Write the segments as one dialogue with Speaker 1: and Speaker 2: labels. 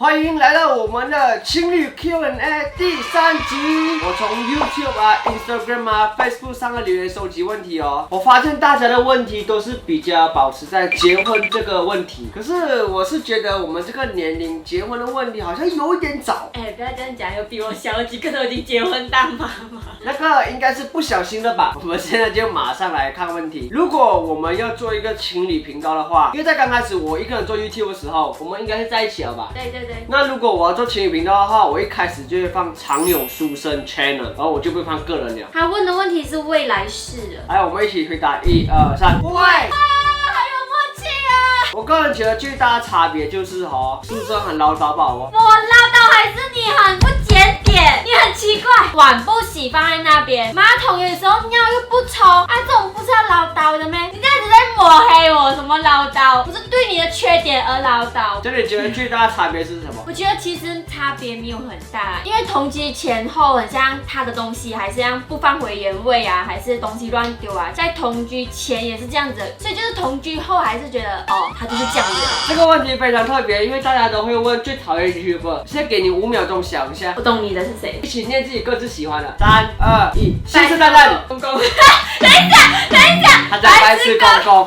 Speaker 1: 欢迎来到我们的情侣 Q&A 第3集。我从 YouTube 啊、Instagram 啊、Facebook 上的留言收集问题哦。我发现大家的问题都是比较保持在结婚这个问题，可是我是觉得我们这个年龄结婚的问题好像有一点早。
Speaker 2: 不要这样讲，有比我小几个都已经结婚当妈妈。
Speaker 1: 那个应该是不小心的吧？我们现在就马上来看问题。如果我们要做一个情侣频道的话，因为在刚开始我一个人做 YouTube 的时候，我们应该是在一起了吧？
Speaker 2: 对。
Speaker 1: 那如果我要做情侣频道的话，我一开始就会放常有书生 channel， 然后我就不会放个人了。
Speaker 2: 他问的问题是未来式的。
Speaker 1: 来，我们一起回答1、2、3。不会。
Speaker 2: 还有默契啊！
Speaker 1: 我个人觉得最大的差别就是书生很唠叨吧？
Speaker 2: 我唠叨还是你很不检点？你很奇怪，碗不洗放在那边，马桶有时候尿又不冲啊，这种不是要唠叨的咩？你这样子在抹黑我，什么唠叨？不是对你的缺点而唠叨。
Speaker 1: 这里觉得最大的差别是什么？
Speaker 2: 我觉得其实差别没有很大，因为同居前后很像他的东西还是这样不放回原位啊，还是东西乱丢啊，在同居前也是这样子，所以就是同居后还是觉得他就是这样子。
Speaker 1: 这个问题非常特别，因为大家都会问最讨厌 YouTuber。现在给你5秒钟想一下。
Speaker 2: 不懂你的是谁？
Speaker 1: 一起念自己各自喜欢的。3、2、1，信誓旦旦。
Speaker 2: 公公。等一下，
Speaker 1: 他在白痴公公，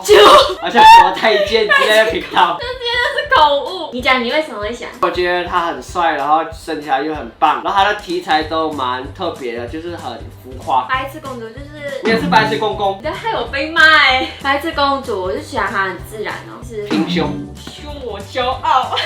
Speaker 1: 好像什么太监之类的频道。
Speaker 2: 这真的是口误。你讲你为什么会想？
Speaker 1: 我觉得他很帅，然后身材又很棒，然后他的题材都蛮特别的，就是很浮夸。
Speaker 2: 白痴公主就是
Speaker 1: 你也是白痴公公，
Speaker 2: 你害我被骂哎！白痴公主，我就喜欢她很自然哦，是
Speaker 1: 平胸，
Speaker 2: 凶我骄傲。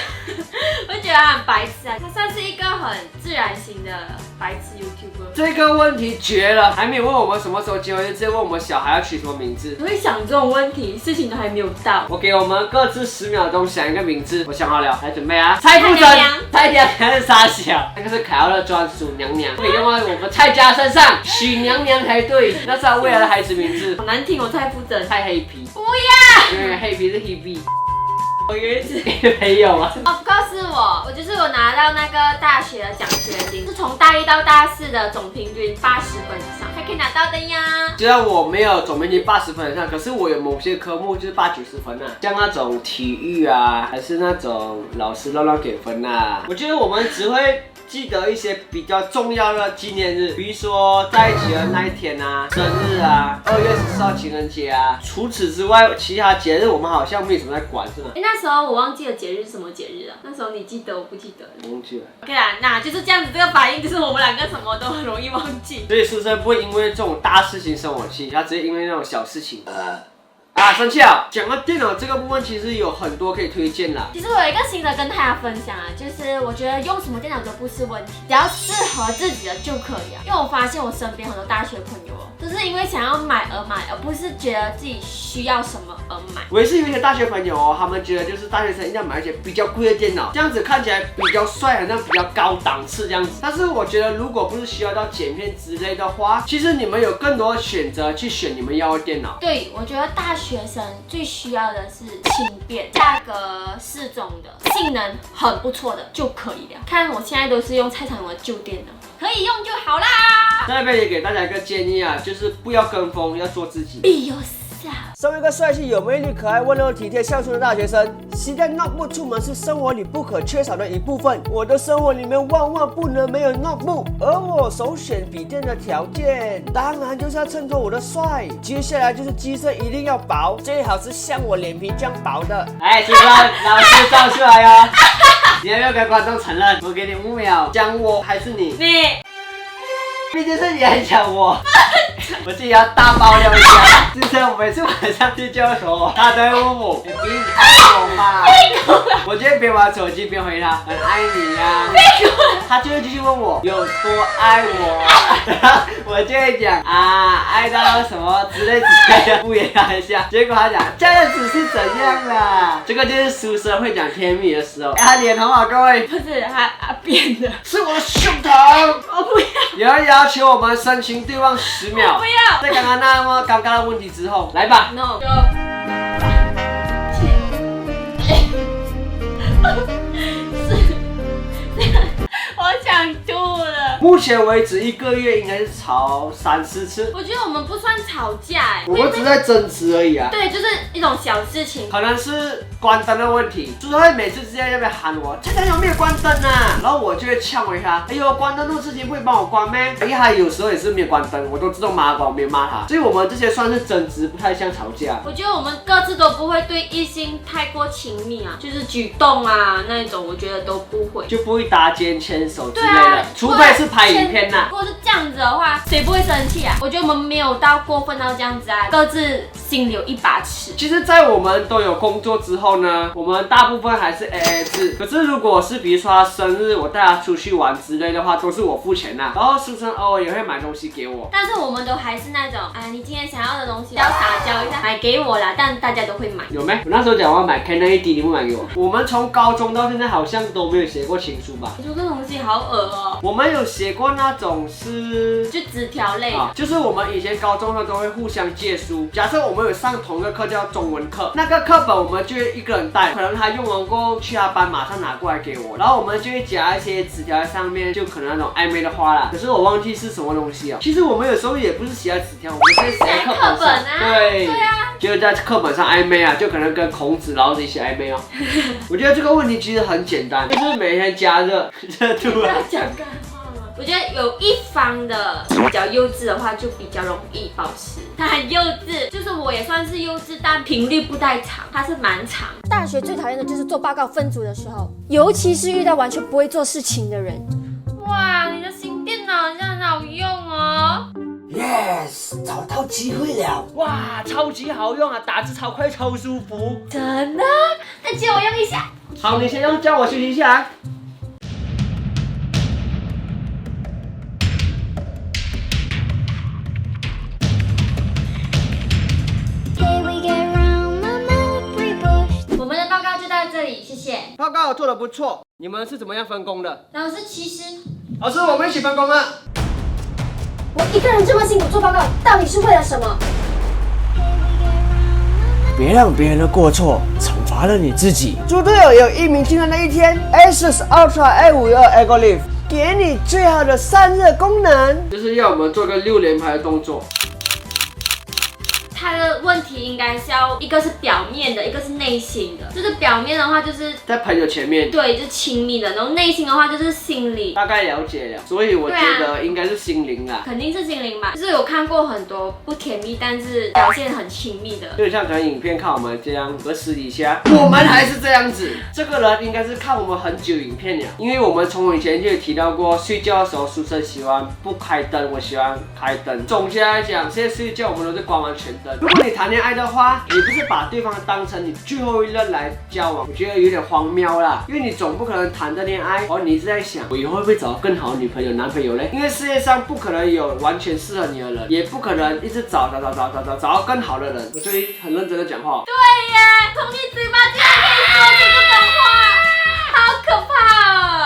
Speaker 2: 我就觉得她很白痴啊，她算是一个很自然型的白痴 YouTuber。
Speaker 1: 这个问题绝了，还没有问我们什么时候结婚，就直接问我们小孩要取什么名字。
Speaker 2: 你会想这种问题，事情都还没有到。
Speaker 1: 我给我们各自10秒钟想一个名字，我想好了，来准备啊！蔡富珍，蔡娘娘是傻小，那个是凯奥的专属娘娘，可以用在我们蔡家身上，许娘娘才对，那是他未来的孩子名字。
Speaker 2: 好难听，我蔡富珍，
Speaker 1: 蔡黑皮，
Speaker 2: 不要，
Speaker 1: 因为黑皮是 Hebe。
Speaker 2: 我以为是
Speaker 1: 没有啊。
Speaker 2: Of course 是我就是我拿到那个大学的奖学金，是从大1到大4的总平均80分以上才可以拿到的呀。
Speaker 1: 虽然我没有总平均80分以上，可是我有某些科目就是80、90分啊，像那种体育啊，还是那种老师乱给分啊。我觉得我们只会记得一些比较重要的纪念日，比如说在一起的那一天啊，生日啊，2月14号情人节啊。除此之外，其他节日我们好像没什么在管，是吗？
Speaker 2: 那时候我忘记了节日是什么节日啊？那时候你记得，我不记得。
Speaker 1: 忘记了。
Speaker 2: OK 啦，那就是这样子，这个反应就是我们两个什么都很容易忘记。
Speaker 1: 所以书生不会因为这种大事情生我气，他直接因为那种小事情。生气了。讲到电脑这个部分，其实有很多可以推荐啦。
Speaker 2: 其实我有一个新的跟大家分享啊，就是我觉得用什么电脑都不是问题，只要适合自己的就可以啊。因为我发现我身边很多大学朋友就是因为想要买而买，而不是觉得自己需要什么而买。
Speaker 1: 我也是有一些大学朋友他们觉得就是大学生一定要买一些比较贵的电脑，这样子看起来比较帅，好像比较高档次这样子。但是我觉得如果不是需要到剪片之类的话，其实你们有更多的选择去选你们要的电脑。
Speaker 2: 对，我觉得大学生最需要的是轻便、价格适中的、性能很不错的就可以了。看我现在都是用蔡常勇的旧电脑，可以用就好啦。
Speaker 1: 在那边也给大家一个建议啊，就是不要跟风，要做自己。
Speaker 2: 必有
Speaker 1: 身为一个帅气、有魅力、可爱、温柔、体贴、孝顺的大学生，携带 notebook 出门是生活里不可缺少的一部分。我的生活里面万万不能没有 notebook， 而我首选笔电的条件，当然就是要衬托我的帅。接下来就是机身一定要薄，最好是像我脸皮这样薄的。哎，主任，老师照出来哦。你要不要跟观众承认？我给你5秒，讲我还是你？
Speaker 2: 你。
Speaker 1: 毕竟是你很讲我。我自己要大爆料一下，之前我每次晚上去教的时候，他都会问我，你爱我吗？我就会边玩手机边回他，很爱你呀。他就会继续问我有多爱我，然后我就会讲爱到什么之类的敷衍他一下。结果他讲这样子是怎样啦？这个就是书生会讲甜蜜的时候。他脸红啊，各位。
Speaker 2: 不是他变的，
Speaker 1: 是我的胸膛。
Speaker 2: 我不要。
Speaker 1: 有人要求我们深情对望10秒。
Speaker 2: 不要。
Speaker 1: 在刚刚那么尴尬的问题之后，来吧。
Speaker 2: No。我想吐了。
Speaker 1: 目前为止1个月应该是吵3、4次。
Speaker 2: 我觉得我们不算吵架
Speaker 1: 我们只是在争执而已啊。
Speaker 2: 对，就是一种小事情。
Speaker 1: 可能是关灯的问题，就是会每次直接在那边喊我，这有没有关灯啊？然后我就会呛回他，哎呦，关灯这种事情不会帮我关咩？因为他有时候也是没有关灯，我都自动骂关，我没有骂他。所以我们这些算是争执，不太像吵架。
Speaker 2: 我觉得我们各自都不会对异性太过亲密啊，就是举动啊那一种，我觉得都不会，
Speaker 1: 就不会搭肩牵手之类
Speaker 2: 对啊
Speaker 1: 的，除非是拍影片呐。
Speaker 2: 如果是这样子的话，谁不会生气啊？我觉得我们没有到过分到这样子啊，各自心里有一把尺。
Speaker 1: 其实，在我们都有工作之后呢，我们大部分还是 AA 制。可是，如果是比如说他生日，我带他出去玩之类的话，都是我付钱呐。然后书生偶尔也会买东西给我，
Speaker 2: 但是我们都还是那种，哎，你今天想要的东西要撒娇一下，买给我啦。但大家都会买。
Speaker 1: 有没？我那时候讲我要买 Canon AD，你不买给我？我们从高中到现在好像都没有写过情书吧？
Speaker 2: 你说这东西好恶哦。
Speaker 1: 我们有写过那种是
Speaker 2: 就纸条类
Speaker 1: 啊，就是我们以前高中的都会互相借书。假设我们有上同一个课叫中文课，那个课本我们就会一个人带，可能他用完过后去他班马上拿过来给我，然后我们就会夹一些纸条在上面，就可能那种暧昧的话啦。可是我忘记是什么东西啊。其实我们有时候也不是写在纸条，我们是写在课本上。对啊，就是在课本上暧昧啊，就可能跟孔子、老子一起暧昧哦。我觉得这个问题其实很简单，就是每天加热度啊。
Speaker 2: 讲干话吗？我觉得有一方的比较幼稚的话，就比较容易保持。他很幼稚，就是我也算是幼稚，但频率不太长，他是蛮长。
Speaker 3: 大学最讨厌的就是做报告分组的时候，尤其是遇到完全不会做事情的人。
Speaker 2: 哇，你的新电脑好像很好用哦。
Speaker 1: Yes， 找到机会了！哇，超级好用啊，打字超快超舒服。
Speaker 2: 真的？那借我用一下。
Speaker 1: 好，你先用，叫我休息一下。
Speaker 2: 我们的报告就到这里，谢谢。
Speaker 1: 报告做得不错，你们是怎么样分工的？
Speaker 2: 老师，其实
Speaker 1: 老师，我们一起分工啊。
Speaker 3: 我一个人这么辛苦做报告，到底是为了什么？
Speaker 4: 别让别人的过错惩罚了你自己。
Speaker 1: 猪队友有一鸣惊人的一天 ，ASUS Ultra A52 Ego Lift 给你最好的散热功能，就是要我们做个6连拍的动作。
Speaker 2: 他的问题应该是要一个是表面的，一个是内心的。就是表面的话，就是
Speaker 1: 在朋友前面，
Speaker 2: 对，就是亲密的；然后内心的话，就是心里。
Speaker 1: 大概了解了，所以我觉得应该是心灵啦。
Speaker 2: 肯定是心灵吧，就是有看过很多不甜蜜，但是表现很亲密的。
Speaker 1: 就像可能影片看我们这样，和私底下我们还是这样子。这个人应该是看我们很久影片了，因为我们从以前就有提到过，睡觉的时候书生喜欢不开灯，我喜欢开灯。总结来讲，现在睡觉我们都是关完全灯。如果你谈恋爱的话，你不是把对方当成你最后一任来交往，我觉得有点荒谬啦。因为你总不可能谈着恋爱，然后你一直在想，我以后会不会找到更好的女朋友、男朋友嘞？因为世界上不可能有完全适合你的人，也不可能一直找到更好的人。我就很认真的讲话。
Speaker 2: 对耶，从你嘴巴竟然可以说出这种话，好可怕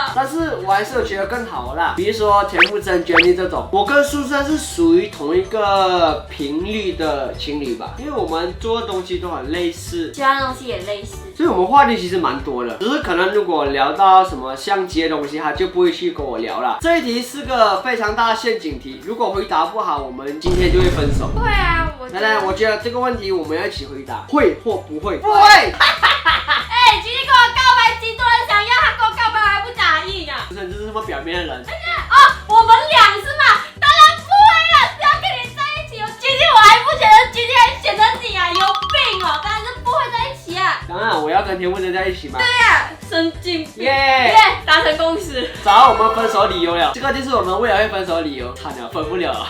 Speaker 2: 哦！
Speaker 1: 但是我还是有觉得更好的啦，比如说田馥甄、Jennie 这种，我跟苏珊是属于同一个频率的情侣吧，因为我们做的东西都很类似，
Speaker 2: 喜欢的东西也类似，
Speaker 1: 所以我们话题其实蛮多的，只是可能如果聊到什么相接的东西，他就不会去跟我聊了。这一题是个非常大的陷阱题，如果回答不好，我们今天就会分手。
Speaker 2: 对啊，
Speaker 1: 来，我觉得这个问题我们要一起回答，会或不会？不会。
Speaker 2: 哎，今天跟我告白，几多人想要，他跟我告白我还不答应啊！
Speaker 1: 真的就是这么表面的人。
Speaker 2: 哦，我们俩是吗？当然不会了，只要跟你在一起，今天我还不选择，今天还选择你啊，有病哦！当然是不会在一起啊。
Speaker 1: 当然，我要跟田馥甄在一起嘛。
Speaker 2: 对呀，神经病！
Speaker 1: 耶，
Speaker 2: 达成共识，
Speaker 1: 找到我们分手理由了。这个就是我们未来会分手的理由，惨了，分不了了。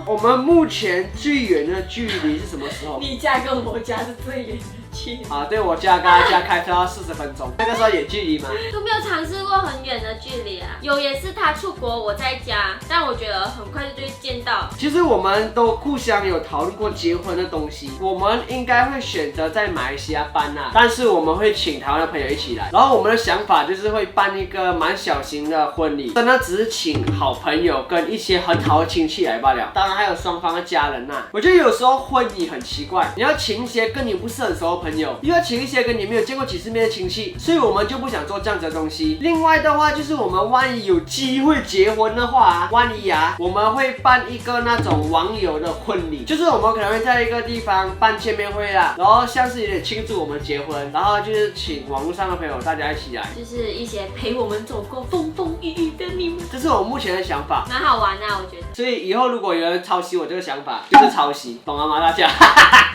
Speaker 1: 我们目前最远的距离是什么时候？
Speaker 2: 你家跟我家是最远的距离。
Speaker 1: 啊，对，我家跟他家开车要40分钟，那个时候有距离吗？
Speaker 2: 都没有尝试过很远的距离啊，有也是他出国，我在家，但我觉得很快就会见到。
Speaker 1: 其实我们都互相有讨论过结婚的东西，我们应该会选择在马来西亚办啊，但是我们会请台湾的朋友一起来，然后我们的想法就是会办一个蛮小型的婚礼，真的只是请好朋友跟一些很好的亲戚来罢了，当然还有双方的家人呐。我觉得有时候婚礼很奇怪，你要请一些跟你不是很熟的朋朋友，又要请一些跟你没有见过几次面的亲戚，所以我们就不想做这样子的东西。另外的话，就是我们万一有机会结婚的话，万一我们会办一个那种网友的婚礼，就是我们可能会在一个地方办见面会啦，然后像是有点庆祝我们结婚，然后就是请网络上的朋友大家一起来，
Speaker 2: 就是一些陪我们走过风风雨雨的你们，
Speaker 1: 这是我目前的想法，
Speaker 2: 蛮好玩的，我觉得。
Speaker 1: 所以以后如果有人抄袭我这个想法，就是抄袭，懂了吗大家？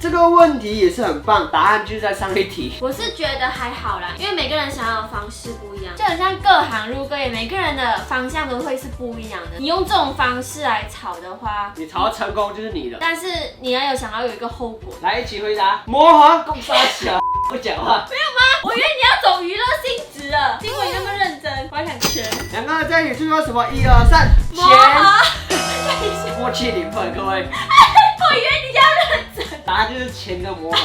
Speaker 1: 这个问题也是很棒，答案就是在上一题。
Speaker 2: 我是觉得还好啦，因为每个人想要的方式不一样，就很像各行入各业，每个人的方向都会是不一样的。你用这种方式来炒的话，
Speaker 1: 你炒到成功就是你的，
Speaker 2: 但是你要有想要有一个后果。
Speaker 1: 来一起回答。魔皇共杀小，不讲话。
Speaker 2: 没有吗？我以为你要走娱乐性质了，因为你那么认真，我还想钱。
Speaker 1: 两个在一起就说什么？1、2、3，
Speaker 2: 魔盒
Speaker 1: 钱。默契0分，各位。
Speaker 2: 我以为你要认真。
Speaker 1: 答案就是钱跟魔盒。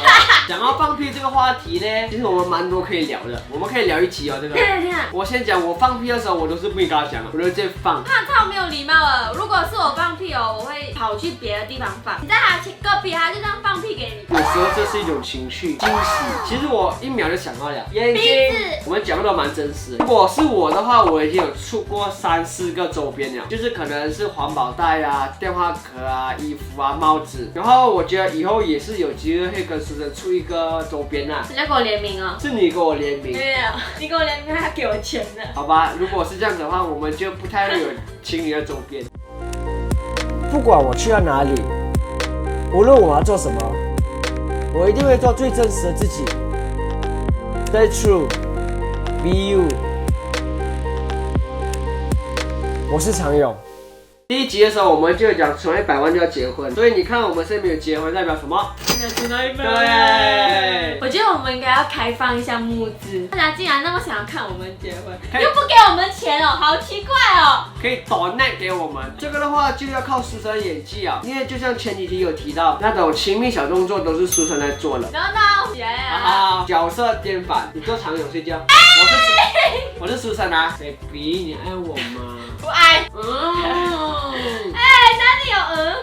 Speaker 1: 讲到放屁这个话题呢，其实我们蛮多可以聊的，我们可以聊一集哦，这个。
Speaker 2: 天啊！
Speaker 1: 我先讲，我放屁的时候我都是不跟大家讲，我就直接放。
Speaker 2: 他超没有礼貌了。如果是我放屁哦，我会跑去别的地方放。你在他隔壁，他就这样放屁给你。
Speaker 1: 有时候这是一种情绪惊喜，其实我1秒就想到了。眼睛，我们讲的都蛮真实的。如果是我的话，我已经有出过3、4个周边了，就是可能是环保袋啊、电话壳啊、衣服啊、帽子。然后我觉得以后也是有机会会跟苏珊出一个周边啊。
Speaker 2: 人家跟我联名哦。
Speaker 1: 是你跟我联名。
Speaker 2: 没有，你跟我联名，他给我钱的。
Speaker 1: 好吧，如果是这样子的话，我们就不太会有情侣的周边。
Speaker 4: 不管我去到哪里，无论我要做什么，我一定会做最真实的自己。Stay true, be you。我是常勇。
Speaker 1: 第1集的时候，我们就讲存100万就要结婚，所以你看我们身边有结婚，代表什么？对。
Speaker 2: 我觉得我们应该要开放一下募资，大家竟然那么想要看我们结婚，
Speaker 1: 可以
Speaker 2: 又不给我们钱哦，好奇怪哦。
Speaker 1: 可以donate给我们，这个的话就要靠苏珊演技啊，因为就像前几题有提到，那种亲密小动作都是苏珊来做的。
Speaker 2: 然后呢，起来啊！
Speaker 1: 角色颠反，你做常勇睡觉，我是苏珊啊 ，baby， 你爱我吗？
Speaker 2: 不爱。哪里有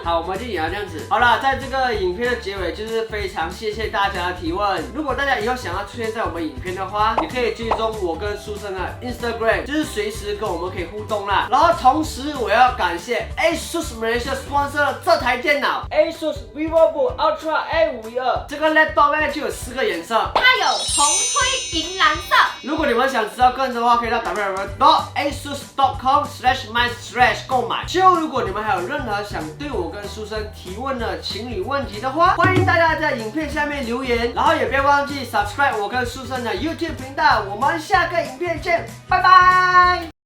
Speaker 1: 好，我们就也要这样子。好了，在这个影片的结尾，就是非常谢谢大家的提问。如果大家以后想要出现在我们影片的话，也可以追踪我跟苏珊的 Instagram， 就是随时跟我们可以互动啦。然后同时我要感谢 ASUS Malaysia sponsor 这台电脑 ASUS VivoBook Ultra A512，这个 laptop 呢就有4个颜色，
Speaker 2: 它有红、灰、银、蓝色。
Speaker 1: 如果你们想知道更多的话，可以到 www.asus.com/my/ 购买。就如果你们还有任何想对我跟苏珊提问的情侣问题的话，欢迎大家在影片下面留言，然后也别忘记 subscribe 我跟苏珊的 YouTube 频道。我们下个影片见，拜拜。